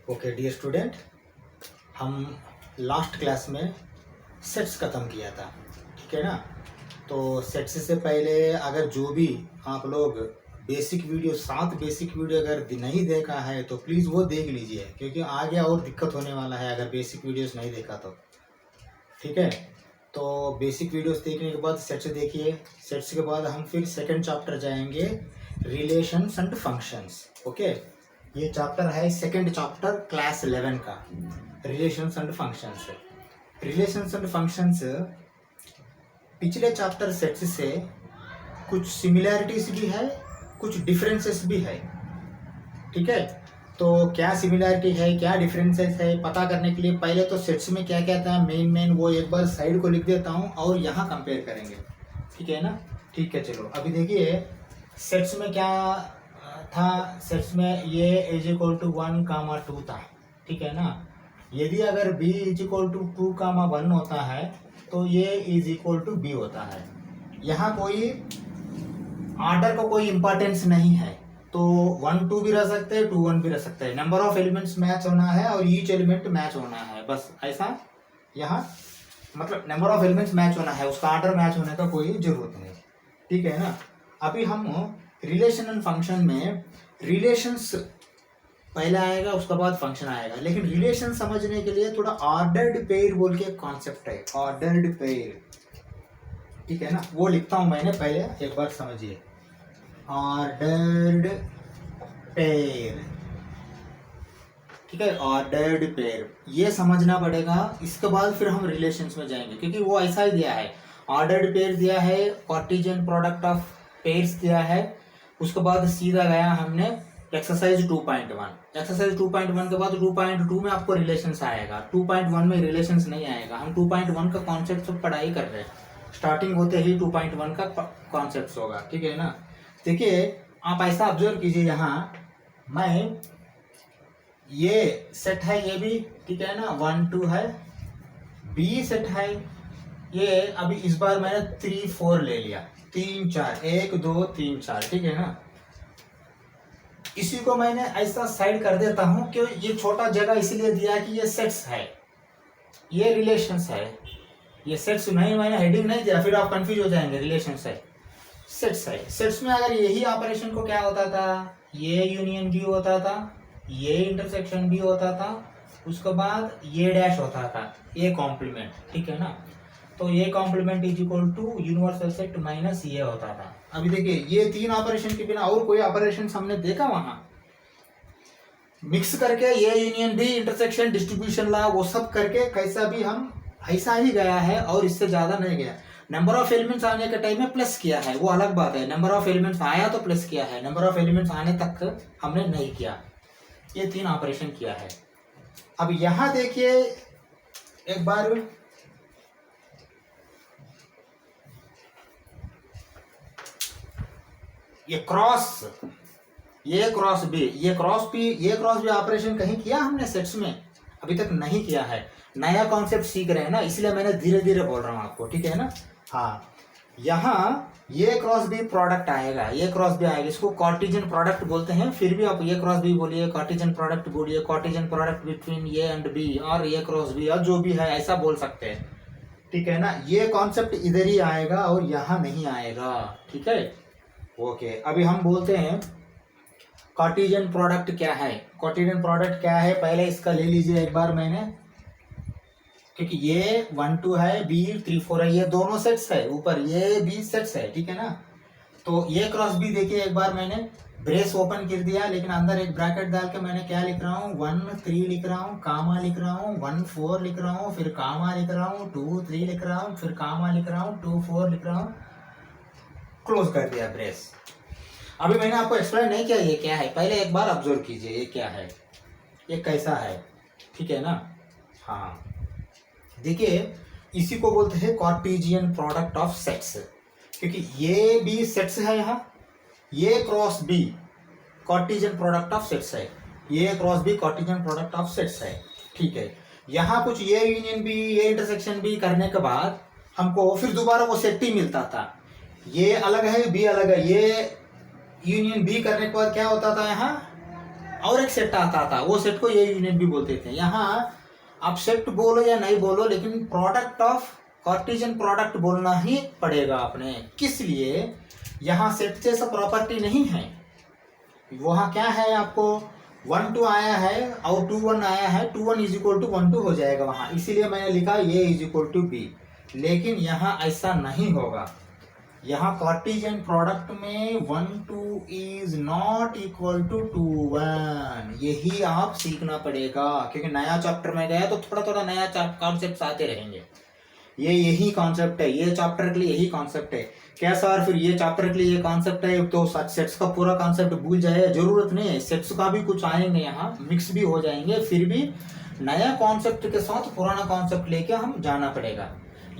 Okay dear student, हम last class में sets ख़त्म किया था, ठीक है ना। तो सेट्स से पहले अगर जो भी आप लोग बेसिक वीडियो 7 बेसिक वीडियो अगर नहीं देखा है तो प्लीज़ वो देख लीजिए, क्योंकि आगे और दिक्कत होने वाला है अगर बेसिक वीडियोस नहीं देखा तो, ठीक है। तो बेसिक वीडियोस देखने के बाद सेट्स देखिए। सेट्स के बाद हम फिर सेकंड चैप्टर जाएंगे, रिलेशंस एंड फंक्शंस। ओके, ये चैप्टर है सेकंड चैप्टर क्लास 11 का, relations and functions. Relations and functions पिछले चैप्टर सेट्स से कुछ सिमिलैरिटीज भी है, कुछ डिफरेंसेस भी है, ठीक है। तो क्या सिमिलैरिटी है, क्या डिफरेंसेस है, पता करने के लिए पहले तो सेट्स में क्या क्या था मेन वो एक बार साइड को लिख देता हूँ और यहाँ कंपेयर करेंगे, ठीक है ना। ठीक है, चलो अभी देखिए सेट्स में क्या था। सेट्स में ये इज इक्वल टू 1, 2 था, ठीक है ना। यदि अगर b इज इक्वल टू 2, 1 होता है तो ये इज इक्वल टू b होता है। यहाँ कोई ऑर्डर को कोई इंपॉर्टेंस नहीं है, तो 1, 2 भी रह सकते हैं, 2, 1 भी रह सकते हैं। नंबर ऑफ एलिमेंट्स मैच होना है और ईच एलिमेंट मैच होना है, बस ऐसा। यहाँ मतलब नंबर ऑफ एलिमेंट्स मैच होना है, उसका ऑर्डर मैच होने का कोई जरूरत नहीं, ठीक है ना। अभी हम रिलेशन एंड फंक्शन में रिलेशंस पहले आएगा, उसके बाद फंक्शन आएगा, लेकिन रिलेशन समझने के लिए थोड़ा ऑर्डर्ड पेयर बोल के कॉन्सेप्ट है, ऑर्डर्ड पेयर, ठीक है ना। वो लिखता हूं मैंने, पहले एक बार समझिए। ऑर्डर्ड पेयर, ठीक है, ऑर्डर्ड पेयर ये समझना पड़ेगा। इसके बाद फिर हम रिलेशंस में जाएंगे, क्योंकि वो ऐसा ही दिया है। ऑर्डर्ड पेयर दिया है, कार्टेशियन प्रोडक्ट ऑफ पेयर्स दिया है, उसके बाद सीधा गया हमने एक्सरसाइज 2.1। एक्सरसाइज 2.1 के बाद 2.2 में आपको रिलेशंस आएगा, 2.1 में रिलेशंस नहीं आएगा। हम 2.1 का कॉन्सेप्ट सब पढ़ाई कर रहे हैं, स्टार्टिंग होते ही 2.1 का कॉन्सेप्ट होगा, ठीक है ना। देखिए आप ऐसा ऑब्जर्व कीजिए, यहाँ मैं ये सेट है, ये भी ठीक है ना, 1, 2 है, बी सेट है, ये अभी इस बार मैंने 3, 4 ले लिया, 3, 4, 1, 2, 3, 4, ठीक है ना। इसी को मैंने ऐसा साइड कर देता हूं कि ये छोटा जगह इसलिए दिया कि ये सेट्स है, ये रिलेशंस है। ये सेट्स नहीं, मैंने हेडिंग नहीं दिया, फिर आप कंफ्यूज हो जाएंगे। रिलेशंस है, सेट्स है। सेट्स में अगर यही ऑपरेशन को क्या होता था, ये यूनियन बी होता था, ये इंटरसेक्शन बी होता था, उसके बाद ये डैश होता था, ये कॉम्प्लीमेंट, ठीक है ना। तो ये complement is equal to universal set minus ये होता था। अभी देखिए ये 3 ऑपरेशन के बिना और कोई ऑपरेशन हमने देखा वहां मिक्स करके, ये यूनियन भी, इंटरसेक्शन, डिस्ट्रीब्यूशन लॉ, वो सब करके कैसा भी हम ऐसा ही गया है और इससे ज्यादा नहीं गया। नंबर ऑफ एलिमेंट्स आने के टाइम में प्लस किया है, वो अलग बात है। नंबर ऑफ एलिमेंट्स आया तो प्लस किया है, नंबर ऑफ एलिमेंट्स आने तक हमने नहीं किया। ये 3 ऑपरेशन किया है। अब यहां देखिए एक बार, ये क्रॉस बी, ये क्रॉस बी ऑपरेशन कहीं किया हमने सेट्स में? अभी तक नहीं किया है, नया कॉन्सेप्ट सीख रहे हैं ना, इसलिए मैंने धीरे धीरे बोल रहा हूं आपको, ठीक है ना। हाँ, यहाँ ये क्रॉस बी प्रोडक्ट आएगा, ये क्रॉस बी आएगा, इसको कार्टेशियन प्रोडक्ट बोलते हैं। फिर भी आप ये क्रॉस बी बोलिए, कार्टेशियन प्रोडक्ट बोलिए, कार्टेशियन प्रोडक्ट बिटवीन ये एंड बी, और ये क्रॉस बी, और जो भी है ऐसा बोल सकते हैं, ठीक है ना। ये कॉन्सेप्ट इधर ही आएगा और यहाँ नहीं आएगा, ठीक है। ओके, अभी हम बोलते हैं कार्टेशियन प्रोडक्ट क्या है। कार्टेशियन प्रोडक्ट क्या है पहले इसका ले लीजिए एक बार मैंने, क्योंकि ये 1, 2 है, बी 3, 4 है, ये दोनों सेट्स है, ऊपर ये भी सेट्स है, ठीक है ना। तो ये क्रॉस बी देखिए, एक बार मैंने ब्रेस ओपन कर दिया, लेकिन अंदर एक ब्रैकेट डाल के मैंने क्या लिख रहा हूँ, 1, 3 लिख रहा हूँ, कामा लिख रहा हूँ, 1, 4 लिख रहा हूँ, फिर कामा लिख रहा हूँ, 2, 3 लिख रहा हूँ, फिर कामा लिख रहा हूँ, 2, 4 लिख रहा हूँ, क्लोज कर दिया ब्रेस। अभी मैंने आपको एक्सप्लेन नहीं किया ये क्या है, पहले एक बार ऑब्जर्व कीजिए ये क्या है, ये कैसा है, ठीक है ना। हाँ देखिए, इसी को बोलते हैं कार्टेशियन प्रोडक्ट ऑफ सेट्स, क्योंकि ये भी सेट्स है, यहाँ ये cross B Cartesian product of sets है, ये cross B Cartesian product of sets है, ठीक है। यहाँ कुछ ये यूनियन बी, ये इंटरसेक्शन बी करने के बाद हमको फिर दोबारा वो सेट ही मिलता था। ये अलग है, बी अलग है, ये यूनियन बी करने के बाद क्या होता था, यहाँ और एक सेट आता था, वो सेट को ये यूनियन भी बोलते थे। यहाँ आप सेट बोलो या नहीं बोलो, लेकिन प्रोडक्ट ऑफ कार्टेशियन प्रोडक्ट बोलना ही पड़ेगा आपने। किस लिए? यहाँ सेट जैसा प्रॉपर्टी नहीं है, वहाँ क्या है आपको 1 2 आया है और 2 1 आया है, 2 1 इज इक्वल टू 1 2 हो जाएगा वहाँ, इसीलिए मैंने लिखा ये इज इक्वल टू बी। लेकिन यहाँ ऐसा नहीं होगा, यहाँ कार्टेशियन प्रोडक्ट में 1 2 इज नॉट इक्वल टू 2 1, यही आप सीखना पड़ेगा, क्योंकि नया चैप्टर में गया तो थोड़ा थोड़ा नया कॉन्सेप्ट आते रहेंगे। यही कॉन्सेप्ट है, ये चैप्टर के लिए यही कॉन्सेप्ट है। क्या सर फिर ये चैप्टर के लिए ये कॉन्सेप्ट है तो सेट्स का पूरा कॉन्सेप्ट भूल जाए? जरूरत नहीं है, सेट्स का भी कुछ आएंगे, यहाँ मिक्स भी हो जाएंगे, फिर भी नया कॉन्सेप्ट के साथ पुराना कॉन्सेप्ट लेके हम जाना पड़ेगा।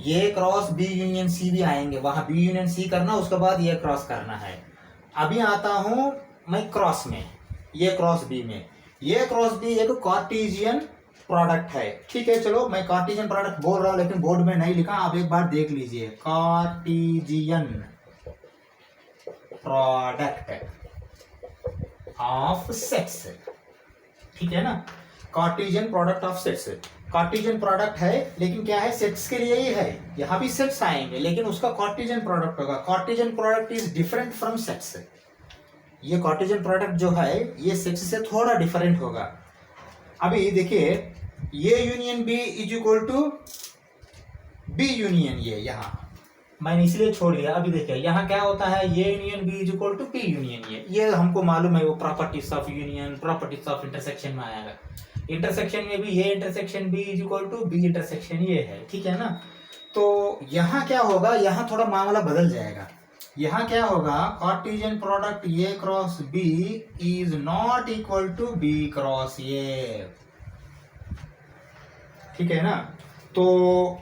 ये क्रॉस बी यूनियन सी भी आएंगे, वहां बी यूनियन सी करना, उसके बाद ये क्रॉस करना है। अभी आता हूं मैं क्रॉस में, ये क्रॉस बी में। ये क्रॉस बी एक कार्टेशियन प्रोडक्ट है, ठीक है। चलो मैं कार्टेशियन प्रोडक्ट बोल रहा हूं, लेकिन बोर्ड में नहीं लिखा, आप एक बार देख लीजिए। कार्टेशियन प्रोडक्ट ऑफ सेट्स, ठीक है ना, Cartesian product of sets. Cartesian product है, लेकिन क्या है, सेट्स के लिए ही है, यहाँ भी सेट्स आएंगे, लेकिन उसका कार्टेशियन प्रोडक्ट होगा। Cartesian product is different from sets. ये कार्टेशियन प्रोडक्ट जो है ये सेट्स से थोड़ा डिफरेंट होगा। अभी देखिए, ये union B is equal to B union, ये यहाँ मैंने इसलिए छोड़ दिया। अभी देखिए यहाँ क्या होता है, ये union B is equal to B union, ये हमको मालूम है, वो properties of union, properties of intersection में आएगा। इंटरसेक्शन में भी ये intersection B is equal to B intersection ये है, ठीक है ना। तो यहाँ क्या होगा, यहाँ थोड़ा मामला बदल जाएगा। यहाँ क्या होगा, Cartesian product A cross B is not equal to B cross A, ठीक है ना। तो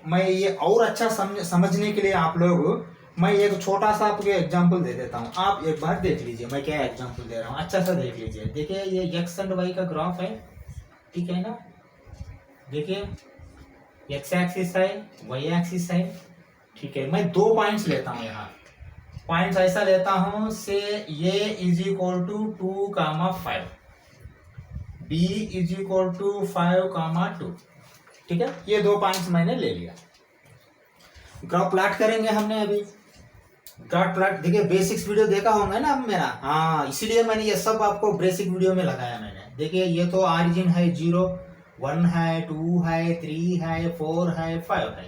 मैं ये और अच्छा समझने के लिए आप लोग, मैं एक छोटा सा आपको एग्जांपल दे देता हूँ, आप एक बार देख लीजिए मैं क्या एग्जांपल दे रहा हूँ, अच्छा सा देख लीजिए। देखिए ये एक्स एंड वाई का ग्राफ है, ठीक है ना। देखिए एक्स एक्सिस है, वाई एक्सिस है, ठीक है। मैं 2 पॉइंट्स लेता हूँ, यहाँ पॉइंट्स ऐसा लेता हूँ से A is equal to 2,5, B is equal to 5,2, ठीक है। ये 2 पॉइंट्स मैंने ले लिया। ग्राफ प्लॉट करेंगे हमने अभी, ग्राफ प्लॉट। देखिए बेसिक्स वीडियो देखा होगा ना अब मेरा, हाँ, इसीलिए मैंने ये सब आपको बेसिक वीडियो में लगाया मैंने। देखिए ये तो ऑरिजिन है 0 1 है, 2 है, 3 है, 4 है, 5 है,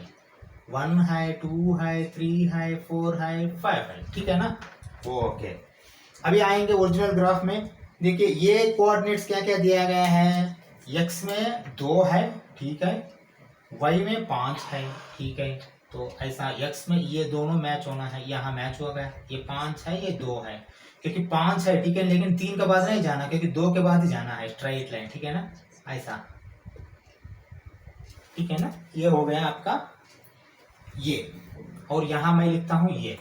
1 है, 2 है, 3 है, 4 है, 5 है, ठीक है ना। ओके, अभी आएंगे ओरिजिनल ग्राफ में। देखिए ये कोऑर्डिनेट्स क्या क्या दिया गया है, एक्स में 2 है, ठीक है, वाई में 5 है, ठीक है। तो ऐसा एक्स में ये दोनों मैच होना है, यहाँ मैच हो गया, ये 5 है, ये 2 है, क्योंकि 5 है, ठीक है, लेकिन 3 के बाद नहीं जाना, क्योंकि 2 के बाद ही जाना है, स्ट्राइट लाइन, ठीक है ना, ऐसा, ठीक है ना। ये हो गया आपका ये, और यहाँ मैं लिखता हूं ये।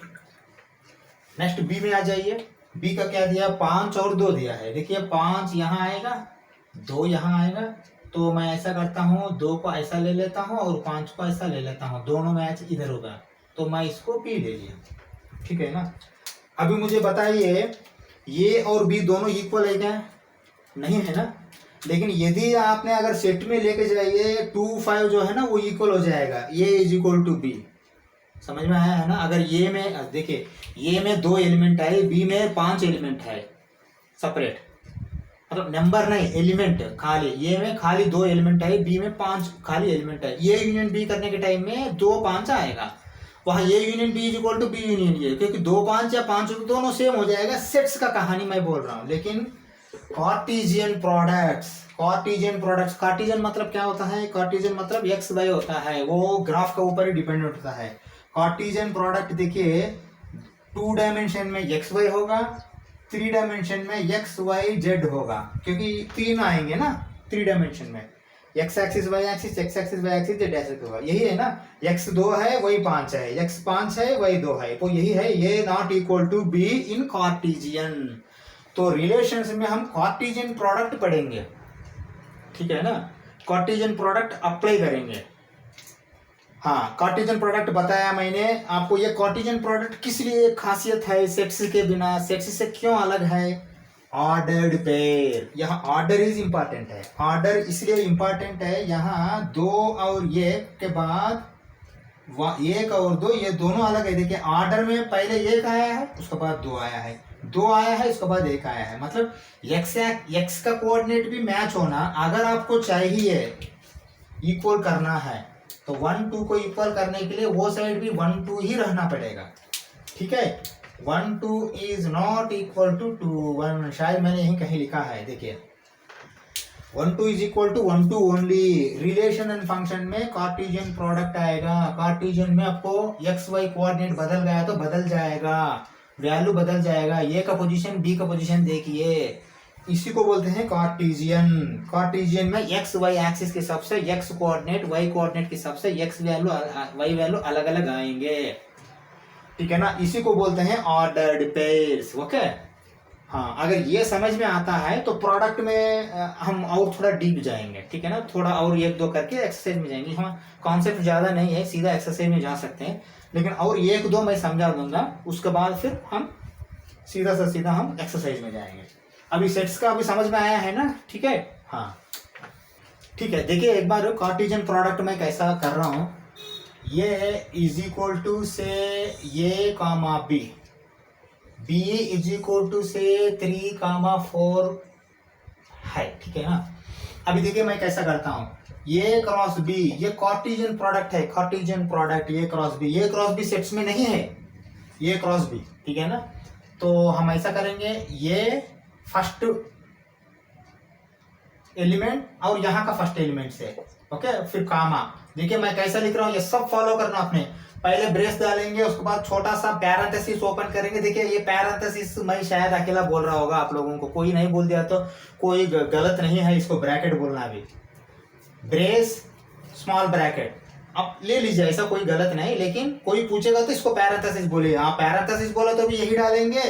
नेक्स्ट बी में आ जाइए, बी का क्या दिया, 5 और 2 दिया है। देखिए 5 यहाँ आएगा, 2 यहाँ आएगा, तो मैं ऐसा करता हूँ, 2 को ऐसा ले लेता हूँ और 5 को ऐसा ले लेता हूँ, दोनों मैच इधर होगा, तो मैं इसको पी ले लिया, ठीक है ना। अभी मुझे बताइए ये और बी दोनों इक्वल है क्या? नहीं है ना। लेकिन यदि आपने अगर सेट में लेके जाइए 2 5 जो है ना वो इक्वल हो जाएगा, ए इज इक्वल टू बी, समझ में आया है ना। अगर ये में देखिए, ये में 2 एलिमेंट है, बी में 5 एलिमेंट है सेपरेट, मतलब नंबर नहीं एलिमेंट, खाली ये में खाली 2 एलिमेंट है, बी में 5 खाली एलिमेंट है। ये यूनियन बी करने के टाइम में 2 5 आएगा, वहां A union B is equal to B union A, क्योंकि 2 5 या 5 दोनों सेम हो जाएगा। सेट्स का कहानी मैं बोल रहा हूँ, लेकिन Cartesian products, Cartesian products, Cartesian मतलब क्या होता है, कार्टेशियन मतलब एक्स वाई होता है, वो ग्राफ के ऊपर ही डिपेंडेंट होता है। कार्टेशियन प्रोडक्ट देखिए 2 डायमेंशन में एक्स वाई होगा, 3 डायमेंशन में एक्स वाई जेड होगा, क्योंकि 3 आएंगे ना 3 डायमेंशन में, X axis Y axis, X axis Y axis, Z axis होगा, यही है ना। एक्स 2 है, वाई 5 है, एक्स 5 है, वाई 2 है, तो यही है, A not equal to B in Cartesian. तो रिलेशंस में हम कार्टेशियन प्रोडक्ट पढ़ेंगे, ठीक है ना, कार्टेशियन प्रोडक्ट अप्लाई करेंगे। हाँ, कार्टेशियन प्रोडक्ट बताया मैंने आपको। ये कार्टेशियन प्रोडक्ट किस लिए खासियत है सेट्स के बिना, सेट्स से क्यों अलग है, ऑर्डर्ड पेयर, यहाँ ऑर्डर इज इंपॉर्टेंट है। ऑर्डर इसलिए इंपॉर्टेंट है, यहाँ 2 और 1 के बाद 1 और 2 ये दोनों अलग है। देखिए ऑर्डर में पहले 1 आया है, उसके बाद 2 आया है, 2 आया है, उसके बाद 1 आया है। मतलब x का कोऑर्डिनेट भी मैच होना, अगर आपको चाहिए इक्वल करना है तो 1 2 को इक्वल करने के लिए वो साइड भी 1 2 ही रहना पड़ेगा। ठीक है, 1 2 इज नॉट इक्वल टू 2 1, शायद मैंने यहीं कहीं लिखा है। देखिए 1 2 is equal to 1 2 only. Relation and function में कार्टेशियन प्रोडक्ट आएगा। कार्टेशियन में आपको एक्स वाई कोऑर्डिनेट बदल गया तो बदल जाएगा, वैल्यू बदल जाएगा। ए का पोजीशन बी का पोजीशन देखिए, इसी को बोलते हैं कार्टेशियन। कार्टेशियन में एक्स वाई एक्सिस के हिसाब से एक्स कोऑर्डिनेट, वाई कोऑर्डिनेट के हिसाब से एक्स वैल्यू वाई वैल्यू अलग अलग आएंगे। ठीक है ना, इसी को बोलते हैं ऑर्डर्ड पेयर्स। ओके, हाँ, अगर ये समझ में आता है तो प्रोडक्ट में हम और थोड़ा डीप जाएंगे। ठीक है ना, थोड़ा और 1 2 करके एक्सरसाइज में जाएंगे। हाँ, कॉन्सेप्ट ज्यादा नहीं है, सीधा एक्सरसाइज में जा सकते हैं, लेकिन और 1 2 मैं समझा दूंगा, उसके बाद फिर हम सीधा से सीधा हम एक्सरसाइज में जाएंगे। अभी सेट्स का अभी समझ में आया है ना? ठीक है, हाँ ठीक है। देखिए एक बार कार्टेशियन प्रोडक्ट में कैसा कर रहा हूँ। ये इज इक्वल टू से A comma B, B is equal to से 3 कामा 4 है। ठीक है ना, अभी देखिए मैं कैसा करता हूँ। ये क्रॉस बी, ये कार्टेशियन प्रोडक्ट है, कार्टेशियन प्रोडक्ट ये क्रॉस बी सेट्स में नहीं है, ये क्रॉस बी। ठीक है ना, तो हम ऐसा करेंगे, ये फर्स्ट एलिमेंट और यहाँ का फर्स्ट एलिमेंट से, ओके, फिर कामा। देखिए मैं कैसा लिख रहा हूँ, ये सब फॉलो करना आपने। पहले ब्रेस डालेंगे, उसके बाद छोटा सा पैरेंथेसिस ओपन करेंगे। देखिए ये पैरेंथेसिस मैं शायद अकेला बोल रहा होगा, आप लोगों को कोई नहीं बोल दिया तो कोई गलत नहीं है, इसको ब्रैकेट बोलना भी, ब्रेस स्मॉल ब्रैकेट अब ले लीजिए, ऐसा कोई गलत नहीं। लेकिन कोई पूछेगा तो इसको पैरेंथेसिस बोलिए। हाँ, पैरेंथेसिस बोला तो भी यही डालेंगे,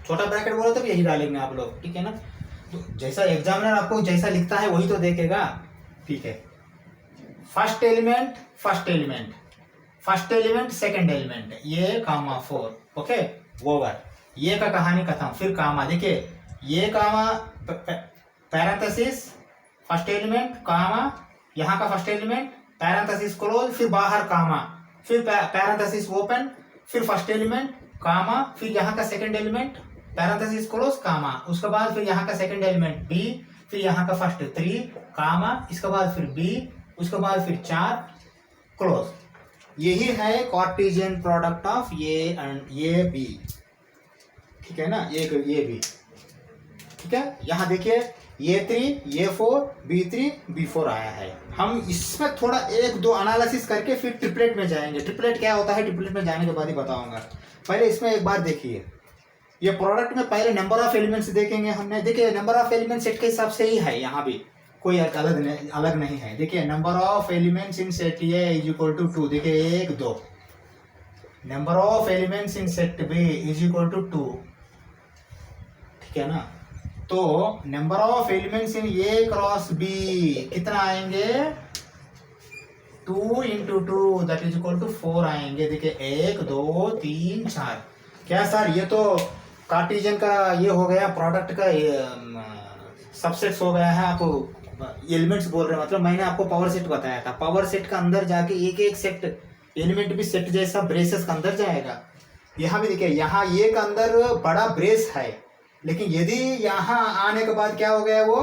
छोटा ब्रैकेट बोला तो भी यही डालेंगे आप लोग। ठीक है ना, तो जैसा एग्जामिनर आपको जैसा लिखता है वही तो देखेगा। ठीक है, फर्स्ट एलिमेंट सेकंड एलिमेंट, ये कामा 4, ओके, ओवर, ये का कहानी खत्म। फिर कामा, देखिए ये कामा पैरेंथेसिस फर्स्ट एलिमेंट कामा, यहाँ का फर्स्ट एलिमेंट पैरेंथेसिस क्लोज, फिर बाहर कामा, फिर पैरेंथेसिस ओपन, फिर फर्स्ट एलिमेंट कामा, फिर यहाँ का सेकंड एलिमेंट पैरेंथेसिस क्लोज कामा, उसके बाद फिर यहाँ का सेकंड एलिमेंट बी, फिर यहाँ का फर्स्ट 3 कामा, इसके बाद फिर बी, उसके बाद फिर 4 क्लोज। यही है कार्टेशियन प्रोडक्ट ऑफ ये एंड ये बी। ठीक है ना, ये बी। ठीक है, यहाँ देखिए ये 3 ये 4 B3 B4 आया है। हम इसमें थोड़ा 1 2 एनालिसिस करके फिर ट्रिपलेट में जाएंगे। ट्रिपलेट क्या होता है, ट्रिपलेट में जाने के बाद ही बताऊंगा। पहले इसमें एक बार देखिए, ये प्रोडक्ट में पहले नंबर ऑफ एलिमेंट्स देखेंगे हमने। देखिए नंबर ऑफ एलिमेंट्स सेट के हिसाब से ही है, यहाँ भी कोई अलग नहीं है। देखिए number of elements in set A is equal to 2, देखिए 1 2, number of elements in set B is equal to 2। ठीक है ना, तो number of elements in A cross B कितना आएंगे, 2 into 2 that is equal to 4 आएंगे। देखिए 1 2 3 4। क्या सर, ये तो कार्टेशियन का ये हो गया, प्रोडक्ट का सबसेट्स हो गया है। आप एलिमेंट्स बोल रहे हैं, मतलब मैंने आपको पावर सेट बताया था। पावर सेट का अंदर जाके एक एक सेट एलिमेंट भी सेट जैसा ब्रेसेस का अंदर जाएगा। यहाँ भी देखिए, यहाँ ये का अंदर बड़ा ब्रेस है, लेकिन यदि यहाँ आने के बाद क्या हो गया, वो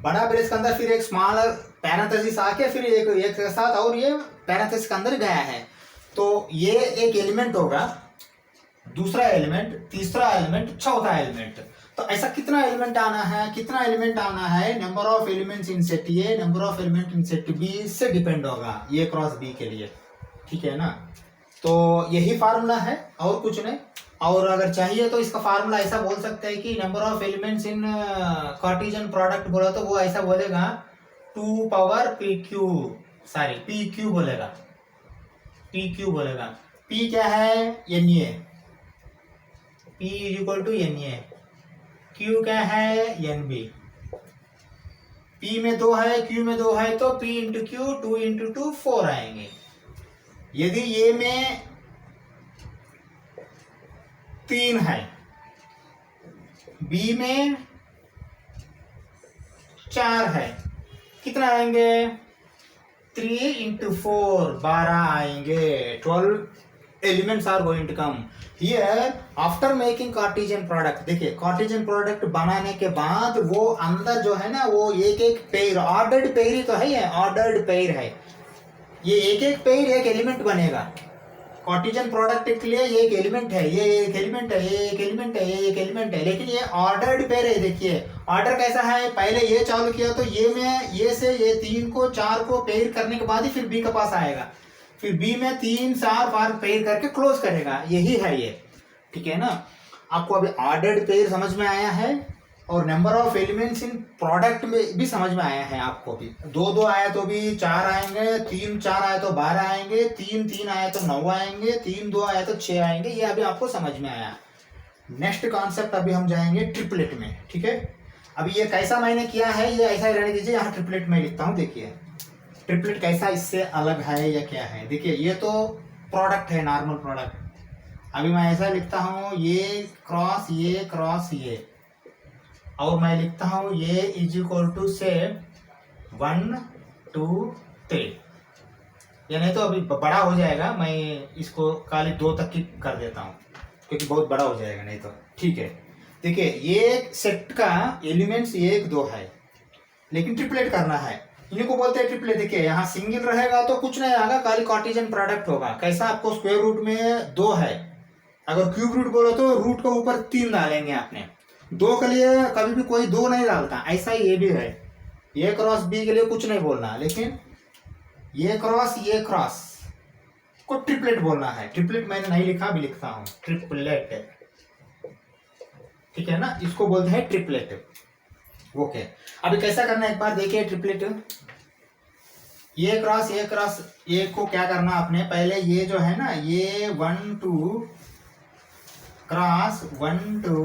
बड़ा ब्रेस के अंदर फिर एक स्मॉल पैरेंथेसिस आके फिर एक के साथ और ये पैरेंथेसिस के अंदर गया है, तो ये एक एलिमेंट होगा, दूसरा एलिमेंट, तीसरा एलिमेंट, चौथा एलिमेंट। तो ऐसा कितना एलिमेंट आना है, number of elements in set A, number of element in set B से डिपेंड होगा ये क्रॉस बी के लिए। ठीक है ना, तो यही फार्मूला है और कुछ नहीं। और अगर चाहिए तो इसका फार्मूला ऐसा बोल सकते हैं कि number of elements in Cartesian product बोला तो वो ऐसा बोलेगा 2 power PQ बोलेगा, PQ बोलेगा। P क्या है, NA, P is equal to NA, Q क्या है, NB। P में 2 है, Q में 2 है, तो P इंटू Q 2 into 2 4 आएंगे। यदि ये में 3 है, बी में 4 है, कितना आएंगे? 3 into 4 12 आएंगे। 12 elements are going to come here after making Cartesian product. देखिए कार्टेशियन प्रोडक्ट बनाने के बाद वो अंदर जो है ना वो एक एक पेयर, ऑर्डर्ड पेयर ही तो है, ये ऑर्डर्ड पेयर है, ये एक एक पेयर एक एलिमेंट बनेगा। कार्टेशियन प्रोडक्ट के लिए ये एक एलिमेंट है, ये एक एलिमेंट है, ये एक एलिमेंट है, ये एक एलिमेंट है, लेकिन ये ऑर्डर्ड पेयर है। देखिए ऑर्डर कैसा है, पहले ये चालू किया तो ये में ये से ये 3 को 4 को पेयर करने के बाद ही फिर बी के पास आएगा, फिर बी में 3 4 बार पेयर करके क्लोज करेगा, यही है ये, ठीक है ना। आपको अभी ऑर्डर्ड पेयर समझ में आया है और number of elements in product में भी समझ में आया है आपको भी। 2 2 आया तो भी 4 आएंगे, 3 4 आया तो 12 आएंगे, 3 3 आया तो 9 आएंगे, 3 2 आया तो 6 आएंगे, ये अभी आपको समझ में आया। नेक्स्ट कॉन्सेप्ट अभी हम जाएंगे ट्रिपलेट में, ठीक है। अभी ये कैसा मैंने किया है, ये ऐसा ही रहने दीजिए, यहाँ ट्रिपलेट में लिखता हूँ। देखिए ट्रिपलेट कैसा इससे अलग है या क्या है। देखिए ये तो प्रोडक्ट है, नॉर्मल प्रोडक्ट। अभी मैं ऐसा लिखता हूँ, ये क्रॉस ये, और मैं लिखता हूँ ये इज इक्वल टू से 1 2 3, या नहीं तो अभी बड़ा हो जाएगा, मैं इसको खाली 2 तक की कर देता हूँ क्योंकि बहुत बड़ा हो जाएगा नहीं तो, ठीक है। देखिए ये सेट का एलिमेंट्स 1 2 है, लेकिन ट्रिपलेट करना है, इन्हीं को बोलते हैं ट्रिपलेट। देखिए यहाँ सिंगल रहेगा तो कुछ नहीं आएगा, खाली कार्टेशियन प्रोडक्ट होगा। कैसा, आपको स्क्वायर रूट में 2 है, अगर क्यूब रूट बोलो तो रूट के ऊपर 3 डालेंगे आपने। 2 के लिए कभी भी कोई 2 नहीं डालता, ऐसा ही ये भी है। ये क्रॉस बी के लिए कुछ नहीं बोलना, लेकिन ये क्रॉस को ट्रिपलेट बोलना है। ट्रिपलेट मैंने नहीं लिखा, अभी लिखता हूँ ट्रिपलेट, ठीक है ना, इसको बोलते हैं ट्रिपलेट। ओके अभी कैसा करना है एक बार देखिए। ट्रिपलेट ये क्रॉस ये को क्या करना आपने, पहले ये जो है ना ये 1 2 क्रॉस 1 2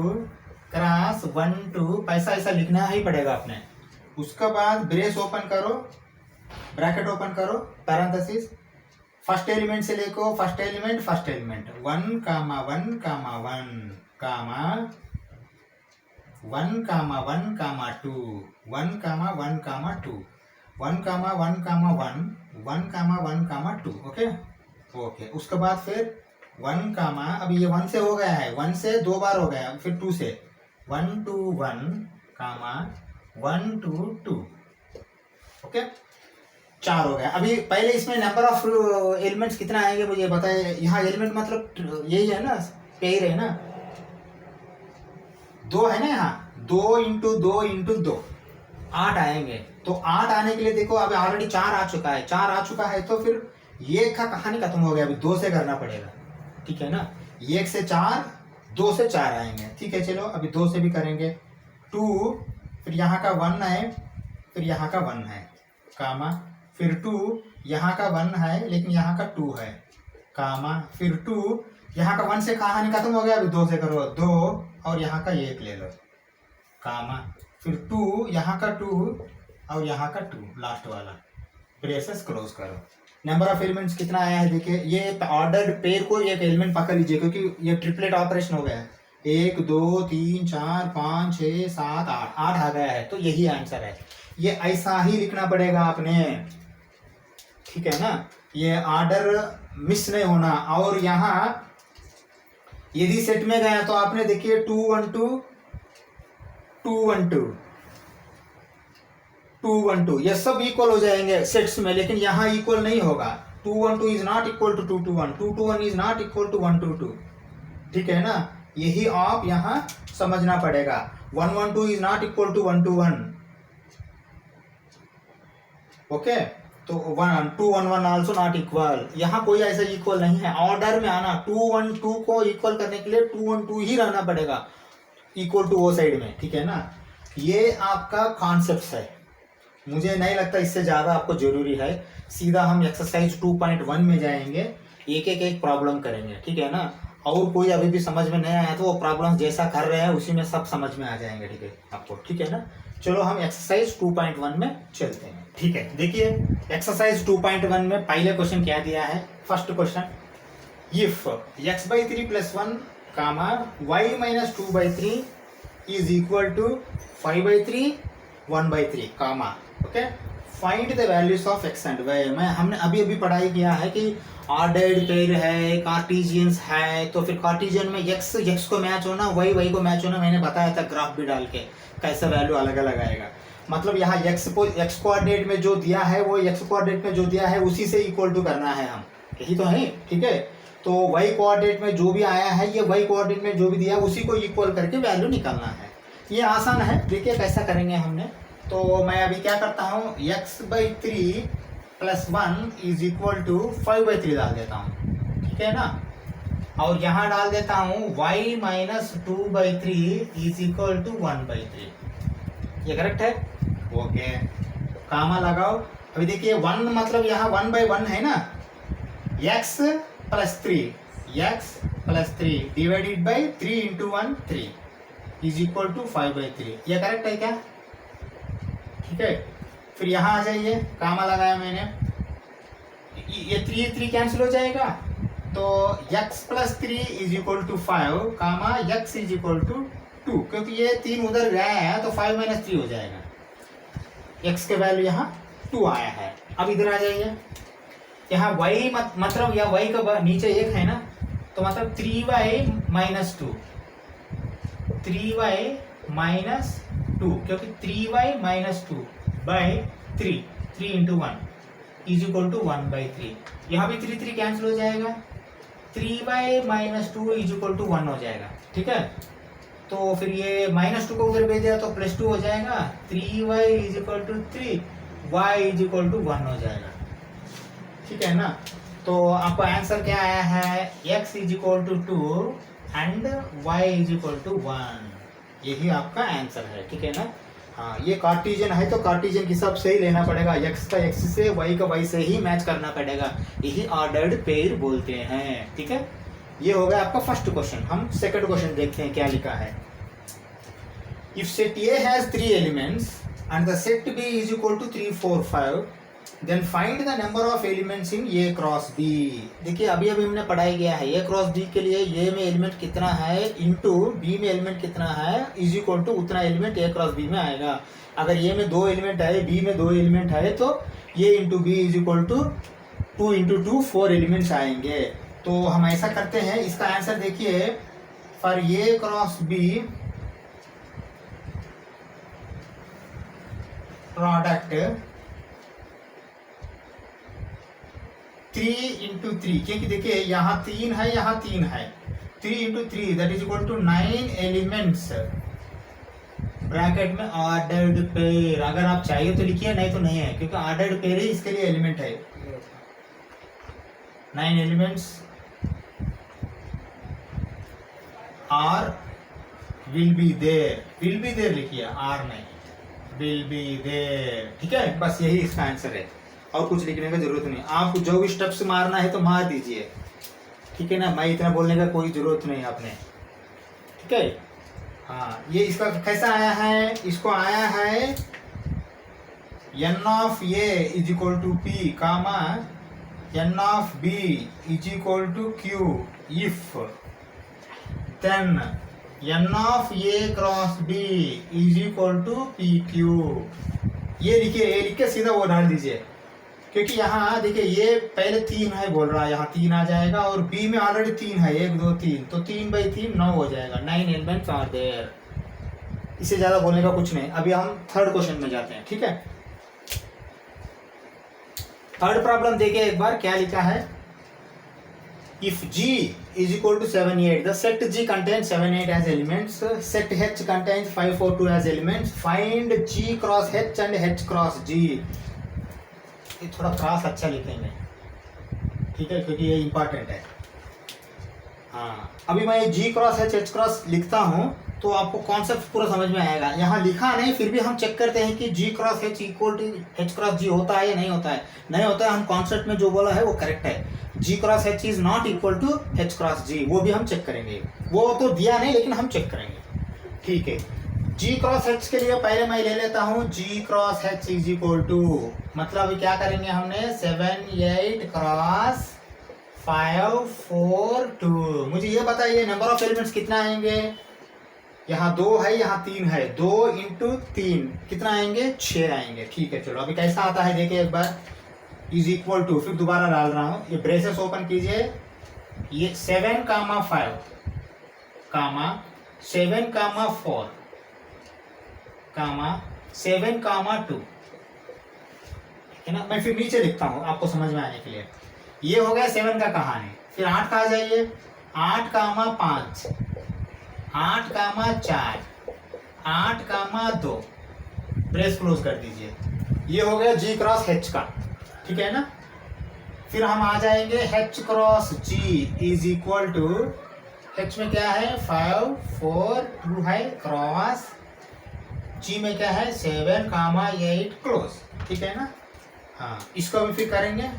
क्रॉस 1 2 पैसा ऐसा लिखना ही पड़ेगा आपने। उसके बाद ब्रेस ओपन करो, ब्रैकेट ओपन करो, पैरेंथेसिस, फर्स्ट एलिमेंट से लेको फर्स्ट एलिमेंट 1 कामा 1 कामा 1 कामा 1 कामा 1 कामा 2 1 कामा 1 कामा 2 1 कामा 1 कामा 1 1 कामा 1 कामा 2। ओके उसके बाद फिर 1 कामा, अभी ये 1 से हो गया है, 1 से 2 बार हो गया, फिर 2 से 1 2 1 कामा 1 2 2। ओके 4 हो गया। अभी पहले इसमें नंबर ऑफ एलिमेंट्स कितना आएंगे मुझे बताए। यहाँ एलिमेंट मतलब यही है ना, पेयर है ना, 2 है ना, यहाँ 2 इंटू 2 इंटू 2 8 आएंगे। तो 8 आने के लिए देखो अभी ऑलरेडी 4 आ चुका है, 4 आ चुका है तो फिर ये का कहानी खत्म हो गया, अभी 2 से करना पड़ेगा, ठीक है ना। 1 से 4 2 से 4 आएंगे, ठीक है। चलो अभी 2 से भी करेंगे। 2 फिर यहाँ का 1 है, फिर यहाँ का 1 है कामा, फिर 2 यहाँ का 1 है लेकिन यहाँ का 2 है कामा, फिर 2 यहाँ का 1 से कहानी खत्म हो गया, अभी 2 से करो 2 और यहाँ का 1 ले लो कामा, फिर 2 यहाँ का 2 और यहाँ का 2 लास्ट वाला, ब्रेसेस क्लोज करो। नंबर ऑफ एलिमेंट्स कितना आया है देखिए। ये ऑर्डर्ड पेयर को एक एलिमेंट पकड़ लीजिए क्योंकि ये ट्रिपलेट ऑपरेशन हो गया है। 1 2 3 4 5 6 7 8 आ गया है, तो यही आंसर है। ये ऐसा ही लिखना पड़ेगा आपने, ठीक है ना, ये ऑर्डर मिस नहीं होना। और यहाँ यदि सेट में गया तो आपने देखिए 2 1 2 2 1 2 2 1 2 ये सब इक्वल हो जाएंगे सेट्स में, लेकिन यहाँ इक्वल नहीं होगा। 2 1 2 is not equal to 2 2 1, 2 2 1 is not equal to 1 2 2, ठीक है ना। यही आप यहाँ समझना पड़ेगा। 1 1 2 is not equal to 1 2 1, okay. तो 1 2 1 1 आल्सो नॉट इक्वल, यहाँ कोई ऐसा इक्वल नहीं है। ऑर्डर में आना 2 1 2 को इक्वल करने के लिए 2 1 2 ही रहना पड़ेगा इक्वल टू वो साइड में, ठीक है ना। ये आपका कॉन्सेप्ट है, मुझे नहीं लगता इससे ज़्यादा आपको जरूरी है। सीधा हम एक्सरसाइज 2.1 में जाएंगे, एक प्रॉब्लम करेंगे, ठीक है ना। और कोई अभी भी समझ में नहीं आया तो वो प्रॉब्लम जैसा कर रहे हैं उसी में सब समझ में आ जाएंगे, ठीक है आपको, ठीक है ना। चलो हम एक्सरसाइज 2.1 में चलते हैं, ठीक है। देखिए एक्सरसाइज 2.1 में पहले क्वेश्चन क्या दिया है। First question, if x/3 + 1 comma y minus 2/3 is equal to 5/3 1/3 comma okay. Find the values of x and y। मैं हमने अभी अभी पढ़ाई किया है कि ऑर्डर्ड पेयर है, कार्टेशियंस है, तो फिर कार्टेशियन में x को मैच होना, y को मैच होना, मैंने बताया था ग्राफ भी डाल के कैसा वैल्यू अलग अलग आएगा। मतलब यहाँ x कोऑर्डिनेट में जो दिया है वो x कोऑर्डिनेट में जो दिया है उसी से इक्वल टू करना है हम, यही तो है, ठीक है। तो y कोऑर्डिनेट में जो भी आया है ये y कोऑर्डिनेट में जो भी दिया है उसी को इक्वल करके वैल्यू निकालना है। ये आसान है, देखिए कैसा करेंगे हमने। तो मैं अभी क्या करता हूँ, x/3 + 1 इज इक्वल टू 5/3 डाल देता हूँ, ठीक है ना। और यहाँ डाल देता हूँ y minus 2/3 is equal to 1/3। ये करेक्ट है, ओके। कामा लगाओ। अभी देखिए 1 मतलब यहाँ 1/1 है ना, x + 3 divided by 3 into 1 3 is equal to 5/3। ये करेक्ट है क्या, ठीक है। फिर यहाँ आ जाइए, कामा लगाया मैंने, ये 3 कैंसिल हो जाएगा, तो x + 3 is equal to 5 comma x is equal to 2, क्योंकि ये 3 उधर गया है तो 5 - 3 हो जाएगा। x के वैल्यू यहाँ 2 आया है। अब इधर आ जाइए, यहाँ y मतलब या y का नीचे 1 है ना, तो मतलब 3y - 2 क्योंकि 3y - 2 by 3 into 1 is equal to 1/3। यहाँ भी 3 कैंसिल हो जाएगा, 3y - 2 इज इक्वल टू 1 हो जाएगा, ठीक है। तो फिर ये -2 को उधर भेज दिया तो +2 हो जाएगा, 3y is equal to 3, y is equal to 1 हो जाएगा, ठीक है ना। तो आपका आंसर क्या आया है, x is equal to 2 and y is equal to 1, यही आपका आंसर है, ठीक है ना। हाँ, ये कार्टेशियन है तो कार्टेशियन के हिसाब से ही लेना पड़ेगा, x का x से y का y से ही मैच करना पड़ेगा, यही ऑर्डर्ड पेयर बोलते हैं, ठीक है। ये हो गया आपका फर्स्ट क्वेश्चन। हम सेकंड क्वेश्चन देखते हैं क्या लिखा है। If set A has 3 elements and the set B is equal to 3 4 5 then find the number of elements in A cross B। देखिए अभी हमने पढ़ाई किया है A क्रॉस B के लिए A में एलिमेंट कितना है इंटू B में एलिमेंट कितना है इज इक्वल टू उतना एलिमेंट A क्रॉस B में आएगा। अगर A में 2 एलिमेंट है, B में 2 एलिमेंट है, तो A into B is equal to 2 into 2 4 elements आएंगे। तो हम ऐसा करते हैं, इसका आंसर देखिए, for A cross B product 3 into 3, क्योंकि देखिए यहाँ 3 है, यहाँ 3 है, 3 into 3 that is equal to 9 elements bracket में ऑर्डर्ड पेयर। अगर आप चाहिए तो लिखिए, नहीं तो नहीं है, क्योंकि ऑर्डर्ड पेयर ही इसके लिए एलिमेंट है। 9 elements are will be there लिखिए, आर नहीं, विल बी देयर, ठीक है। बस यही इसका आंसर है, और कुछ लिखने का जरूरत नहीं। आपको जो भी स्टेप्स मारना है तो मार दीजिए, ठीक है ना। मैं इतना बोलने का कोई जरूरत नहीं आपने, ठीक है। हाँ, ये इसका कैसा आया है, इसको आया है n of A is equal to P comma n of B is equal to Q if then n of A cross B is equal to PQ। ये लिखिए, ये लिख के सीधा वो डाल दीजिए, क्योंकि यहाँ देखिए ये पहले 3 है बोल रहा है, यहाँ 3 आ जाएगा, और B में ऑलरेडी 3 है, 1 2 3, तो 3/3 9 हो जाएगा। 9 एलिमेंट्स आर देयर। इससे ज्यादा बोलने का कुछ नहीं। अभी हम थर्ड क्वेश्चन में जाते हैं, ठीक है। थर्ड प्रॉब्लम देखिए एक बार क्या लिखा है। If G is equal to 7 8, the set G contains 7 8 as elements, set H contains 5 4 2 as elements, find G cross H and H cross G। ये थोड़ा क्रॉस अच्छा लिखेंगे, ठीक है, क्योंकि ये इंपॉर्टेंट है। हाँ, अभी मैं G क्रॉस H क्रॉस लिखता हूँ तो आपको कॉन्सेप्ट पूरा समझ में आएगा। यहाँ लिखा नहीं, फिर भी हम चेक करते हैं कि G cross H equal to H cross G होता है या नहीं होता है। नहीं होता है, हम कॉन्सेप्ट में जो बोला है वो करेक्ट है। G cross H is not equal to H cross G, वो भी हम चेक करेंगे। वो तो दिया नहीं, लेकिन हम चेक करेंगे, ठीक है। G क्रॉस H के लिए पहले मैं ले लेता हूँ G cross H is equal to, मतलब क्या करेंगे हमने 7 8 क्रॉस 5 4 2। मुझे ये बताइए नंबर ऑफ एलिमेंट्स कितना आएंगे? यहाँ 2 है, यहाँ 3 है, 2 इंटू 3 कितना आएंगे? 6 आएंगे। ठीक है, चलो अभी कैसा आता है देखिए एक बार। इज इक्वल टू, फिर दोबारा डाल रहा हूँ, ये ब्रेसेस ओपन कीजिए। ये 7 कामा 5 कामा 7 कामा 4 कामा 7 कामा 2, है ना। मैं फिर नीचे लिखता हूँ आपको समझ में आने के लिए। ये हो गया 7 का कहानी। फिर 8 का आ जाइए, 8 कामा 5, 8 कामा 4, 8 कामा 2, ब्रेस क्लोज कर दीजिए। ये हो गया G क्रॉस H का, ठीक है ना। फिर हम आ जाएंगे H cross G is equal to, H में क्या है 5 4 2 है, क्रॉस G में क्या है 7 कामा 8 क्लोज, ठीक है ना। हाँ, इसको अभी फिर करेंगे।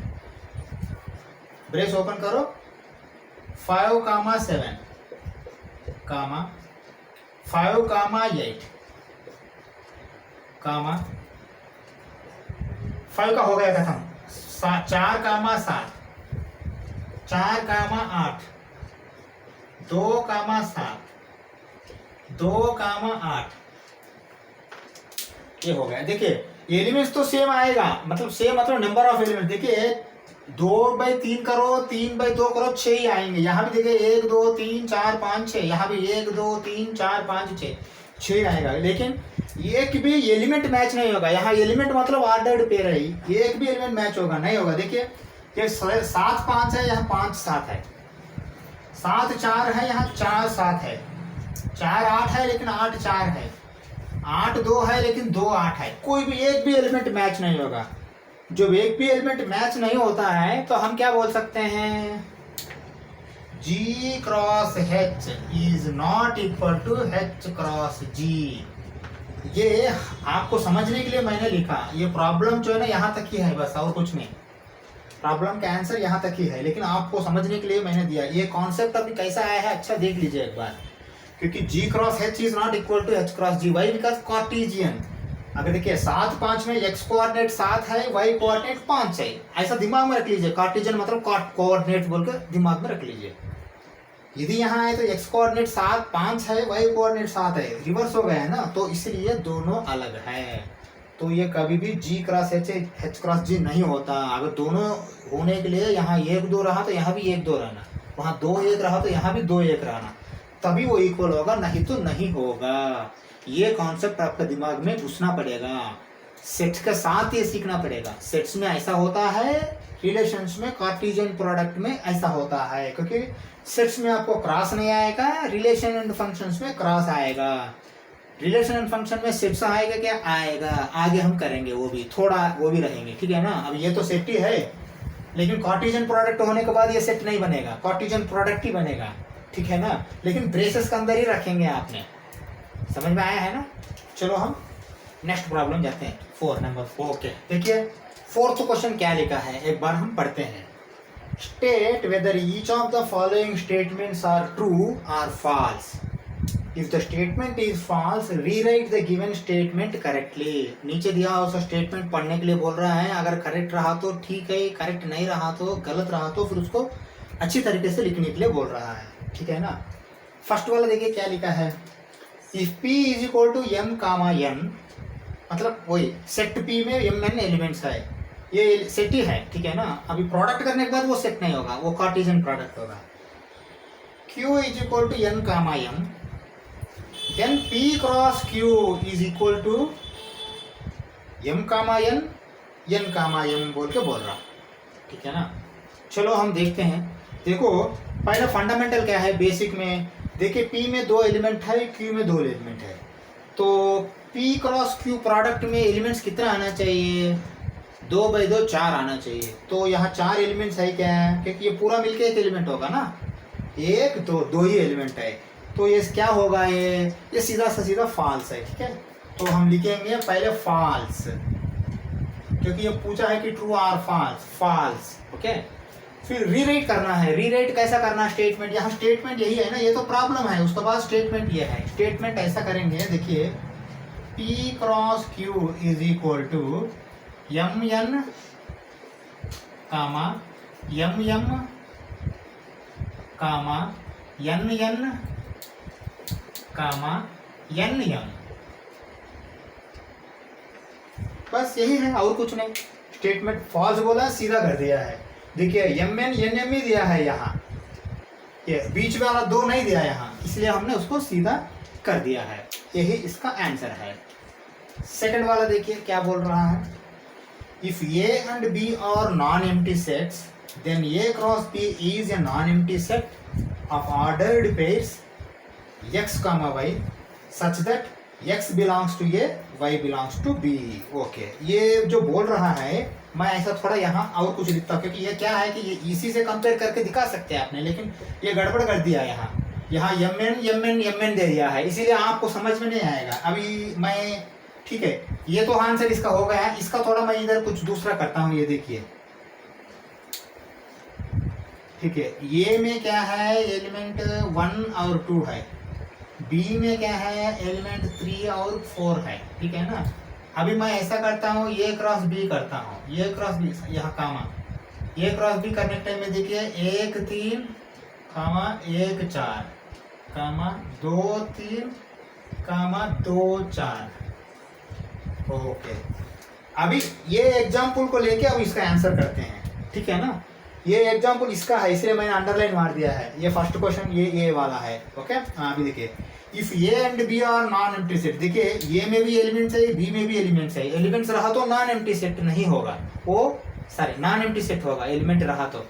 ब्रेस ओपन करो, 5 कामा 7 कामा 5 कामा 8 कामा 5 का हो गया खत्म, 4 कामा 7, 4 कामा 8, 2 कामा 7, 2 कामा 8, ये हो गया। देखिए एलिमेंट्स तो सेम आएगा, मतलब सेम मतलब नंबर ऑफ एलिमेंट। देखिए 2/3 करो, 3/2 करो, 6 ही आएंगे। यहाँ भी देखिए 1 2 3 4 5 6, यहाँ भी 1 2 3 4 5 6 आएगा। लेकिन एक भी एलिमेंट मैच नहीं होगा। यहाँ एलिमेंट मतलब ऑर्डर्ड पेयर है, एक भी एलिमेंट मैच होगा नहीं होगा। देखिए ये 7 5 है, यहाँ 5 7 है, 7 4 है, यहाँ 4 7 है, 4 8 है लेकिन 8 4 है, 8 2 है लेकिन 2 8 है। कोई भी एक भी एलिमेंट मैच नहीं होगा। जब एक भी एलिमेंट मैच नहीं होता है तो हम क्या बोल सकते हैं, G cross H is not equal to H cross G। ये आपको समझने के लिए मैंने लिखा। ये प्रॉब्लम जो है ना यहाँ तक ही है बस, और कुछ नहीं। प्रॉब्लम का आंसर यहाँ तक ही है, लेकिन आपको समझने के लिए मैंने दिया। ये कॉन्सेप्ट अभी कैसा आया है अच्छा देख लीजिए एक बार। क्योंकि G cross H is not equal to H cross G, why because Cartesian. अगर देखिए 7 5 में x कोऑर्डिनेट 7 है, y कोऑर्डिनेट 5 है, ऐसा दिमाग में रख लीजिए। कार्टेशियन मतलब कोऑर्डिनेट बोलकर दिमाग में रख लीजिए। यदि यहाँ है तो x कोऑर्डिनेट 7 5 है, y कोऑर्डिनेट 7 है, रिवर्स हो गया है ना, तो इसलिए दोनों अलग है। तो ये कभी भी G cross H cross G नहीं होता। अगर दोनों होने के लिए यहाँ 1 2 रहा तो यहाँ भी 1 2 रहना, वहाँ 2 1 रहा तो यहाँ भी 2 1 रहना, तभी वो इक्वल होगा, नहीं तो नहीं होगा। ये कॉन्सेप्ट आपका दिमाग में घुसना पड़ेगा। सेट्स के साथ ये सीखना पड़ेगा। सेट्स में ऐसा होता है, रिलेशंस में कार्टेशियन प्रोडक्ट में ऐसा होता है। क्योंकि सेट्स में आपको क्रॉस नहीं आएगा, रिलेशन एंड फंक्शंस में क्रॉस आएगा। रिलेशन एंड फंक्शन में सेट्स आएगा क्या? आएगा। आगे हम करेंगे, वो भी थोड़ा वो भी रहेंगे, ठीक है ना। अब ये तो सेट ही है, लेकिन कार्टेशियन प्रोडक्ट होने के बाद ये सेट नहीं बनेगा, कार्टेशियन प्रोडक्ट ही बनेगा, ठीक है ना। लेकिन ब्रेसेस के अंदर ही रखेंगे आपने। समझ में आया है ना। चलो हम नेक्स्ट प्रॉब्लम जाते हैं, 4 नंबर 4 के। देखिए 4th क्वेश्चन क्या लिखा है एक बार हम पढ़ते हैं। State whether each of the following statements are true or false. If the statement is false rewrite the given statement correctly. नीचे दिया हुआ उसका स्टेटमेंट पढ़ने के लिए बोल रहा है। अगर करेक्ट रहा तो ठीक है, करेक्ट नहीं रहा तो, गलत रहा तो फिर उसको अच्छी तरीके से लिखने के लिए बोल रहा है, ठीक है ना। फर्स्ट वाला देखिए क्या लिखा है। If P is equal to M comma N, मतलब वही सेट P में MN एलिमेंट्स है, ये सेट ही है, ठीक है ना। अभी प्रोडक्ट करने के बाद वो सेट नहीं होगा, वो कार्टेशियन प्रोडक्ट होगा। Q is equal to N comma M, then P cross Q is equal to M comma N, N comma M बोल के बोल रहा, ठीक है ना। चलो हम देखते हैं। देखो पहले फंडामेंटल क्या है बेसिक में। देखिए P में 2 एलिमेंट है, Q में 2 एलिमेंट है, तो P क्रॉस Q प्रोडक्ट में एलिमेंट्स कितना आना चाहिए? 2/2 4 आना चाहिए। तो यहाँ 4 एलिमेंट्स है क्या? क्योंकि ये पूरा मिलके एक एलिमेंट होगा ना, 1 2 ही एलिमेंट है, तो ये क्या होगा? ये सीधा सा सीधा फॉल्स है, ठीक है। तो हम लिखेंगे पहले फॉल्स, क्योंकि ये पूछा है कि ट्रू और फॉल्स, फॉल्स, ओके। फिर रीराइट करना है। रीराइट कैसा करना? स्टेटमेंट, यहाँ स्टेटमेंट यही है ना, ये तो प्रॉब्लम है, उसके बाद स्टेटमेंट ये है। स्टेटमेंट ऐसा करेंगे, देखिए P cross Q is equal to MN comma MM comma N N comma N M, बस यही है और कुछ नहीं। स्टेटमेंट फॉल्स बोला, सीधा कर दिया है। देखिए एम एन एन एम ही दिया है यहाँ, ये बीच वाला दो नहीं दिया यहाँ, इसलिए हमने उसको सीधा कर दिया है। यही इसका आंसर है। सेकंड वाला देखिए क्या बोल रहा है, if A and B are non empty sets then A cross B is a non empty set of ordered pairs x, y such that x belongs to a, y belongs to b। Okay, ये जो बोल रहा है मैं ऐसा थोड़ा यहाँ और कुछ लिखता हूँ, क्योंकि ये क्या है कि ये इसी से कंपेयर करके दिखा सकते हैं आपने, लेकिन ये गड़बड़ कर दिया यहाँ एम एन दे दिया है, इसीलिए आपको समझ में नहीं आएगा। अभी मैं ठीक है, ये तो आंसर इसका हो गया है। इसका थोड़ा मैं इधर कुछ दूसरा करता हूँ, ये देखिए ठीक है। ये में क्या है, एलिमेंट 1 और 2 है, बी में क्या है, एलिमेंट 3 और 4 है, ठीक है ना। अभी मैं ऐसा करता हूँ, ए क्रॉस बी करता हूँ, ए क्रॉस बी, यहाँ कामा ए क्रॉस बी करने के टाइम में देखिए 1 3 कामा 1 4 कामा 2 3 कामा 2 4। ओके, अभी ये एग्जाम्पल को लेके अब इसका आंसर करते हैं, ठीक है ना। ये एग्जाम्पल इसका है, इसलिए मैंने अंडरलाइन मार दिया है। ये फर्स्ट क्वेश्चन ये वाला है। ओके, हाँ अभी देखिए, if A and B are non empty set, देखिए ए में भी एलिमेंट्स है, बी में भी एलिमेंट्स है। एलिमेंट्स रहा तो नॉन एम्प्टी सेट नहीं होगा, वो सॉरी नॉन एम्प्टी सेट होगा। एलिमेंट रहा तो,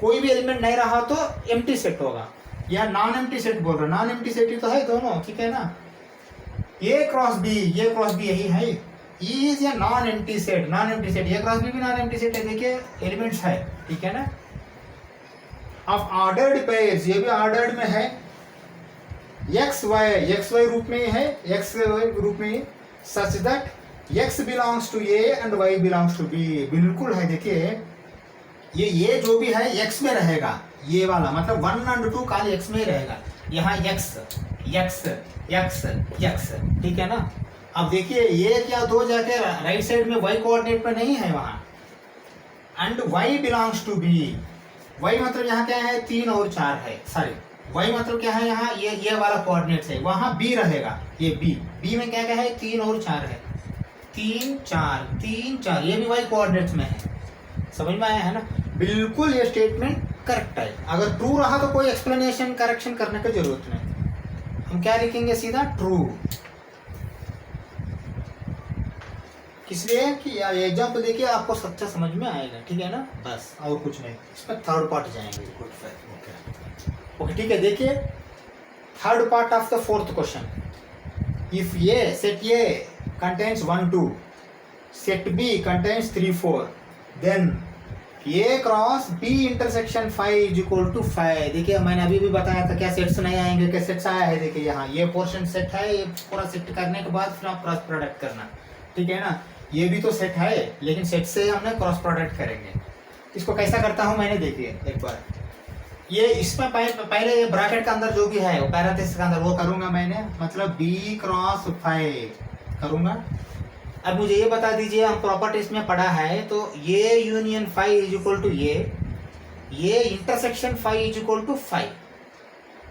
कोई भी एलिमेंट नहीं रहा तो एम्प्टी सेट होगा। या नॉन एम्प्टी सेट बोल रहा, नॉन एम्प्टी सेट ही तो है दोनों, ठीक है ना। ए क्रॉस बी यही है, is a non empty set, non empty set, A cross B भी नॉन एम्प्टी सेट है, देखिए एलिमेंट्स है, ठीक है ना। ऑफ ऑर्डर्ड पेयर्स, ये भी ऑर्डर्ड में है, एक्स वाई रूप में है, एक्स रूप में, such that X belongs to A and Y belongs to B, बिल्कुल है। देखिए ये जो भी है एक्स में रहेगा, ये वाला मतलब 1 और 2 काल एक्स में ही रहेगा। यहाँ एक्स एक्स एक्स एक्स, ठीक है ना। अब देखिए ये क्या 2 जाके राइट साइड में वाई कोऑर्डिनेट पे नहीं है वहाँ, and Y belongs to B, Y मतलब यहाँ क्या है 3 और 4 है, सॉरी वाई मतलब क्या है यहाँ ये वाला कोऑर्डिनेट है, वहाँ बी रहेगा, ये बी में क्या क्या है 3 और 4 है, 3 4, ये भी वाई कोऑर्डिनेट्स में है। समझ में आया है ना, बिल्कुल ये स्टेटमेंट करेक्ट है। अगर ट्रू रहा तो कोई एक्सप्लेनेशन करेक्शन करने की जरूरत नहीं, हम क्या लिखेंगे सीधा ट्रू, इसलिए कि यार एग्जाम्पल देखिए आपको सच्चा समझ में आएगा, ठीक है ना, बस और कुछ नहीं। इसमें थर्ड पार्ट जाएंगे, ओके ठीक है। देखिए third part of the fourth question, if a set A contains 1 2, set B contains 3 4, then A cross B intersection 5 is equal to 5। देखिए मैंने अभी भी बताया था क्या सेट्स नहीं आएंगे, क्या सेट्स आया है। देखिए यहाँ ये पोर्शन सेट है, ये पूरा सेट करने के बाद फिर आप क्रॉस प्रोडक्ट करना, ठीक है ना। ये भी तो सेट है, लेकिन सेट से हमने क्रॉस प्रोडक्ट करेंगे। इसको कैसा करता हूँ मैंने, देखिए एक बार, ये इसमें पहले ब्रैकेट का अंदर जो भी है वो पैरेंथेसिस का अंदर वो करूंगा मैंने, मतलब b क्रॉस 5 करूंगा। अब मुझे ये बता दीजिए, हम प्रॉपर्टीज में पढ़ा है तो ये यूनियन 5 इज इक्वल टू ये इंटरसेक्शन 5 इज इक्वल टू 5,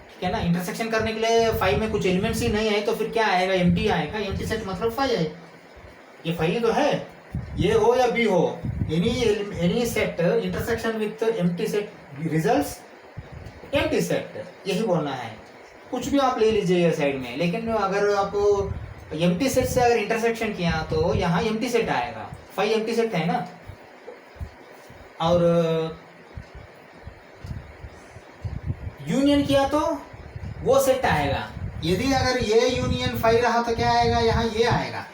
ठीक है ना। इंटरसेक्शन करने के लिए 5 में कुछ एलिमेंट्स ही नहीं है तो फिर क्या आएगा, एम्प्टी आएगा। एम्प्टी सेट मतलब 5 है, ये 5 तो है, ये हो या बी हो, any set intersection with empty set results empty set, यही बोलना है। कुछ भी आप ले लीजिए साइड में, लेकिन अगर आप एम्प्टी सेट से अगर इंटरसेक्शन किया तो यहाँ एम्प्टी सेट आएगा, 5 एम्प्टी सेट है ना। और यूनियन किया तो वो सेट आएगा। यदि अगर ये यूनियन 5 रहा तो क्या आएगा, यहाँ ये आएगा,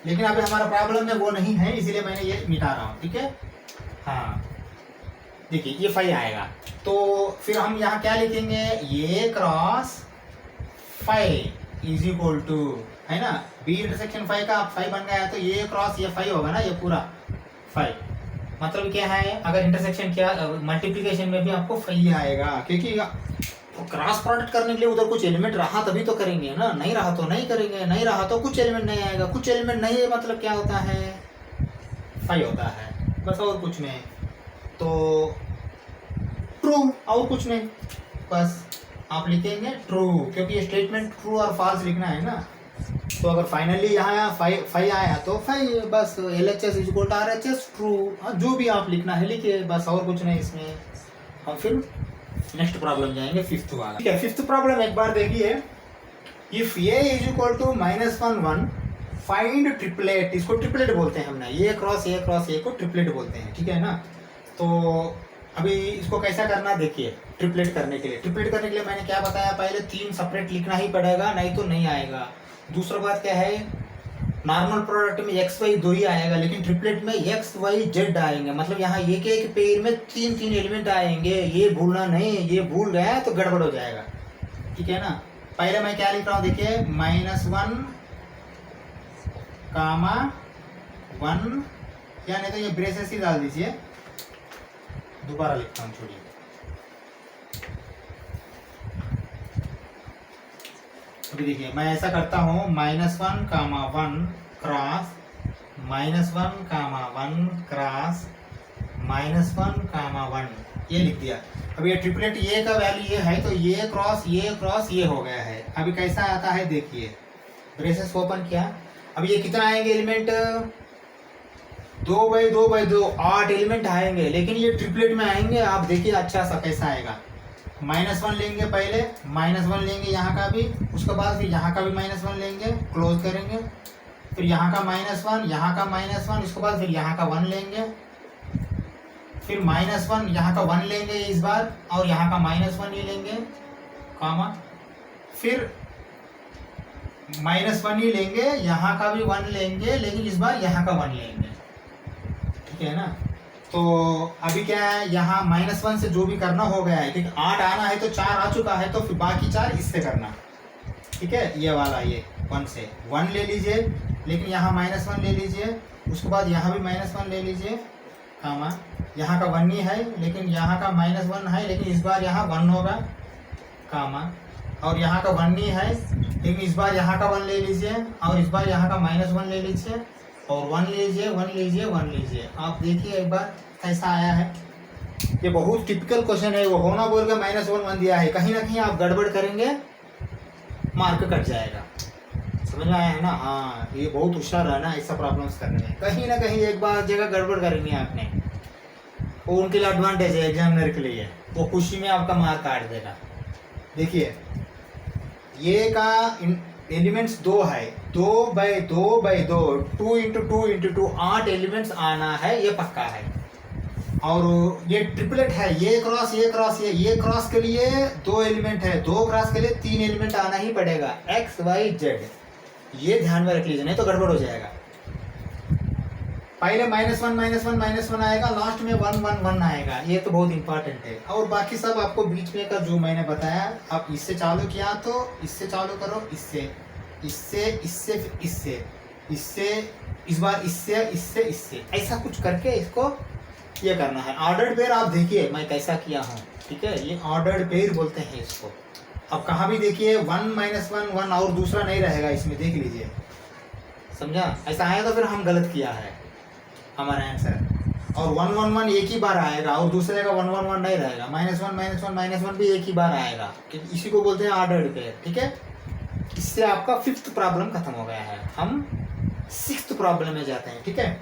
लेकिन अभी हमारा प्रॉब्लम में वो नहीं है, इसीलिए मैंने ये मिटा रहा हूँ, ठीक है। हाँ देखिए ये 5 आएगा, तो फिर हम यहाँ क्या लिखेंगे, ये क्रॉस 5 इज इक्वल टू, है ना, बी इंटरसेक्शन 5 का 5 बन गया, तो ये क्रॉस ये 5 होगा ना, ये पूरा 5 मतलब क्या है, अगर इंटरसेक्शन किया मल्टीप्लिकेशन में भी आपको 5 आएगा, क्योंकि क्रॉस प्रोडक्ट करने के लिए उधर कुछ एलिमेंट रहा तभी तो करेंगे ना, नहीं रहा तो नहीं करेंगे, नहीं रहा तो कुछ एलिमेंट नहीं आएगा। कुछ एलिमेंट नहीं है मतलब क्या होता है, 5 होता है, बस और कुछ नहीं। तो ट्रू, और कुछ नहीं। बस आप लिखेंगे ट्रू, क्योंकि ये स्टेटमेंट ट्रू और फॉल्स लिखना है ना। तो अगर फाइनली यहाँ फाइव आया तो फाइव, बस LHS is equal to RHS true, जो भी आप लिखना है लिखिए, बस और कुछ नहीं इसमें। हम फिर नेक्स्ट प्रॉब्लम जाएंगे, फिफ्थ वाला। ठीक है, फिफ्थ प्रॉब्लम एक बार देखिए। If A is equal to -1 1 find triplet, इसको ट्रिपलेट बोलते हैं हमने, ए क्रॉस ए को ट्रिपलेट बोलते हैं, ठीक है ना। तो अभी इसको कैसा करना देखिए। ट्रिपलेट करने के लिए मैंने क्या बताया, पहले 3 सेपरेट लिखना ही पड़ेगा, नहीं तो नहीं आएगा। दूसरा बात क्या है, नॉर्मल प्रोडक्ट में एक्स वाई 2 ही आएगा, लेकिन ट्रिपलेट में एक्स वाई जेड आएंगे, मतलब यहाँ एक एक पेयर में 3 एलिमेंट आएंगे। ये भूलना नहीं, ये भूल गया तो गड़बड़ हो जाएगा, ठीक है ना। पहले मैं क्या लिख रहा हूँ देखिए, -1 कामा 1, या नहीं तो ये ब्रेसेस ही डाल दीजिए। दोबारा लिखता हूँ, छोड़िए। अभी देखिए मैं ऐसा करता हूँ, -1 कामा 1 क्रॉस -1 कामा 1 क्रॉस -1 कामा 1, ये लिख दिया। अब ये ट्रिपलेट ये का वैल्यू ये है, तो ये क्रॉस ये हो गया है। अभी कैसा आता है देखिए, ब्रेसेस ओपन किया। अब ये कितना आएंगे एलिमेंट, 2 बाई 2 8 एलिमेंट आएंगे, लेकिन ये ट्रिपलेट में आएंगे। आप देखिए अच्छा सा कैसा आएगा। -1 लेंगे, पहले -1 लेंगे यहाँ का भी, उसके बाद फिर यहाँ का भी -1 लेंगे, क्लोज करेंगे, फिर यहाँ का -1, यहाँ का -1, इसके बाद फिर यहाँ का 1 लेंगे, फिर -1 यहाँ का 1 लेंगे इस बार, और यहाँ का -1 ही लेंगे, कामा, फिर -1 ही लेंगे, यहाँ का भी 1 लेंगे, लेकिन इस बार यहाँ का 1 लेंगे, ठीक है ना। तो अभी क्या है, यहाँ -1 से जो भी करना हो गया है, ठीक है। 8 आना है तो 4 आ चुका है, तो फिर बाकी 4 इससे करना, ठीक है। ये वाला ये 1 से 1 ले लीजिए, लेकिन यहाँ -1 ले लीजिए, उसके बाद यहाँ भी -1 ले लीजिए, कामा, यहाँ का 1 ही है, लेकिन यहाँ का -1 है, लेकिन इस बार यहाँ 1 होगा, कामा, और यहाँ का 1 ही है, लेकिन इस बार यहाँ का 1 ले लीजिए, और इस बार यहाँ का -1 ले लीजिए, और 1 लीजिए, 1 लीजिए, 1 लीजिए। आप देखिए एक बार कैसा आया है। ये बहुत टिपिकल क्वेश्चन है, वो होना बोल के -1 दिया है, कहीं ना कहीं आप गड़बड़ करेंगे, मार्क कट जाएगा। समझ में आया है ना। हाँ, ये बहुत होशियार है ना ऐसा प्रॉब्लम्स करने में, कहीं ना कहीं एक बार जगह गड़बड़ करेंगे आपने, वो उनके लिए एडवांटेज है एग्जामिनर के लिए, वो खुशी में आपका मार्क काट देगा। देखिए ये का एलिमेंट्स 2 है, 2 बाई 2 2 इंटू 2 8 एलिमेंट्स आना है, ये पक्का है। और ये ट्रिपलेट है, ये क्रॉस के लिए 2 एलिमेंट है, 2 क्रॉस के लिए 3 एलिमेंट आना ही पड़ेगा, एक्स वाई जेड, ये ध्यान में रख लीजिए, नहीं तो गड़बड़ हो जाएगा। पहले -1 आएगा, लास्ट में 1 आएगा, ये तो बहुत इंपॉर्टेंट है। और बाकी सब आपको बीच में का जो मैंने बताया, आप इससे चालू किया तो इससे चालू करो, इससे इस बार इससे ऐसा कुछ करके इसको ये करना है। ऑर्डर्ड पेयर आप देखिए मैं कैसा किया हूँ, ठीक है। ये ऑर्डर्ड पेयर बोलते हैं इसको। अब कहाँ भी देखिए 1 -1 और दूसरा नहीं रहेगा इसमें, देख लीजिए, समझा। ऐसा आया तो फिर हम गलत किया है हमारा आंसर। और 1 1 1 एक ही बार आएगा, और दूसरे का 1 1 1 नहीं रहेगा, -1 भी एक ही बार आएगा, इसी को बोलते हैं ऑर्डर्ड पेयर, ठीक है। इससे आपका 5th प्रॉब्लम खत्म हो गया है। हम 6th प्रॉब्लम में जाते हैं, ठीक है।